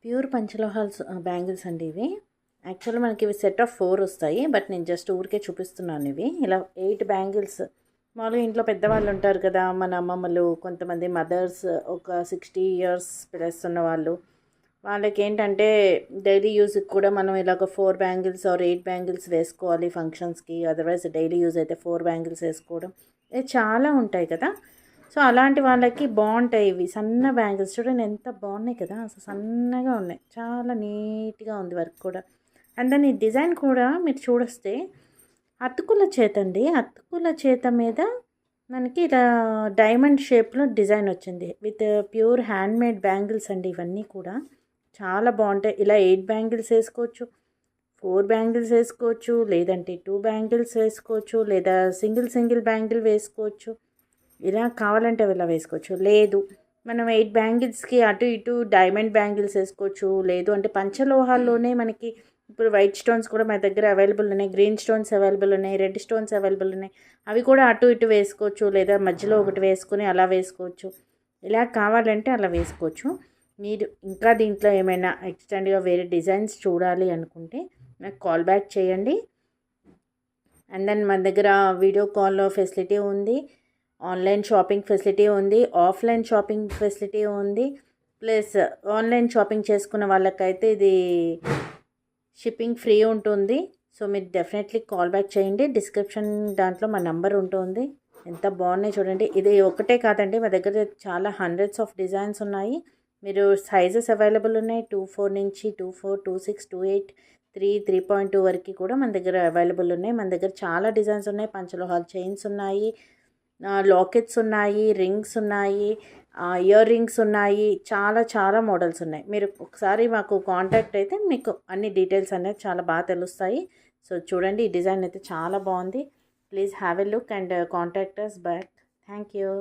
Pure పంచలోహాల్స్ bangles అండి ఇవి. యాక్చువల్గా మనకి ఇవి సెట్ ఆఫ్ 4 వస్తాయి. బట్ నేను జస్ట్ ఊరికే చూపిస్తున్నాను. ఇవి ఇలా 8 బ్యాంగిల్స్. మామూలుగా ఇంట్లో పెద్దవాళ్ళు ఉంటారు కదా, మన అమ్మమ్మలు, కొంతమంది మదర్స్, ఒక 60 ఇయర్స్ ప్లస్ ఉన్న వాళ్ళు. వాళ్ళకి ఏంటంటే డైలీ యూజ్కి కూడా మనం ఇలాగ 4 బ్యాంగిల్స్ ఆర్ 8 బ్యాంగిల్స్ వేసుకోవాలి ఫంక్షన్స్కి. అదర్వైజ్ డైలీ యూజ్ అయితే 4 బ్యాంగిల్స్ వేసుకోవడం ఇది చాలా ఉంటాయి కదా. సో అలాంటి వాళ్ళకి బాగుంటాయి ఇవి సన్న బ్యాంగిల్స్. చూడండి ఎంత బాగున్నాయి కదా, అసలు సన్నగా ఉన్నాయి, చాలా నీట్గా ఉంది వర్క్ కూడా. అండ్ దాని డిజైన్ కూడా మీరు చూడొస్తే అతుకుల చేత అండి, అతుకుల చేత మీద మనకి ఇలా డైమండ్ షేప్లో డిజైన్ వచ్చింది విత్ ప్యూర్ హ్యాండ్మేడ్ బ్యాంగిల్స్ అండి. ఇవన్నీ కూడా చాలా బాగుంటాయి. ఇలా 8 బ్యాంగిల్స్ వేసుకోవచ్చు, 4 బ్యాంగిల్స్ వేసుకోవచ్చు, లేదంటే 2 బ్యాంగిల్స్ వేసుకోవచ్చు, లేదా సింగిల్ బ్యాంగిల్ వేసుకోవచ్చు. ఇలా కావాలంటే ఇలా వేసుకోవచ్చు. లేదు మనం 8 బ్యాంగిల్స్కి అటు ఇటు డైమండ్ బ్యాంగిల్స్ వేసుకోవచ్చు. లేదు అంటే పంచలోహాల్లోనే మనకి ఇప్పుడు వైట్ స్టోన్స్ కూడా మన దగ్గర అవైలబుల్ ఉన్నాయి, గ్రీన్ స్టోన్స్ అవైలబుల్ ఉన్నాయి, రెడ్ స్టోన్స్ అవైలబుల్ ఉన్నాయి. అవి కూడా అటు ఇటు వేసుకోవచ్చు, లేదా మధ్యలో ఒకటి వేసుకొని అలా వేసుకోవచ్చు. ఇలా కావాలంటే అలా వేసుకోవచ్చు. మీరు ఇంకా దీంట్లో ఏమైనా ఎక్స్టెండ్గా వేరే డిజైన్స్ చూడాలి అనుకుంటే నాకు కాల్ బ్యాక్ చేయండి. అండ్ దెన్ మన దగ్గర వీడియో కాల్లో ఫెసిలిటీ ఉంది, ఆన్లైన్ షాపింగ్ ఫెసిలిటీ ఉంది, ఆఫ్లైన్ షాపింగ్ ఫెసిలిటీ ఉంది. ప్లస్ ఆన్లైన్ షాపింగ్ చేసుకున్న వాళ్ళకైతే ఇది షిప్పింగ్ ఫ్రీ ఉంటుంది. సో మీరు డెఫినెట్లీ కాల్ బ్యాక్ చేయండి. డిస్క్రిప్షన్ దాంట్లో మా నెంబర్ ఉంటుంది. ఎంత బాగున్నాయి చూడండి. ఇది ఒకటే కాదండి, మా దగ్గర చాలా హండ్రెడ్స్ ఆఫ్ డిజైన్స్ ఉన్నాయి. మీరు సైజెస్ అవైలబుల్ ఉన్నాయి. 24 నుంచి 24, 26, 28, 3.2 వరకు కూడా మన దగ్గర అవైలబుల్ ఉన్నాయి. మన దగ్గర చాలా డిజైన్స్ ఉన్నాయి. పంచలోహాల్ చైన్స్ ఉన్నాయి, లాకెట్స్ ఉన్నాయి, రింగ్స్ ఉన్నాయి, ఇయర్ రింగ్స్ ఉన్నాయి, చాలా మోడల్స్ ఉన్నాయి. మీరు ఒకసారి మాకు కాంటాక్ట్ అయితే మీకు అన్ని డీటెయిల్స్ అనేది చాలా బాగా తెలుస్తాయి. సో చూడండి, ఈ డిజైన్ అయితే చాలా బాగుంది. Please have a look and contact us back. Thank you.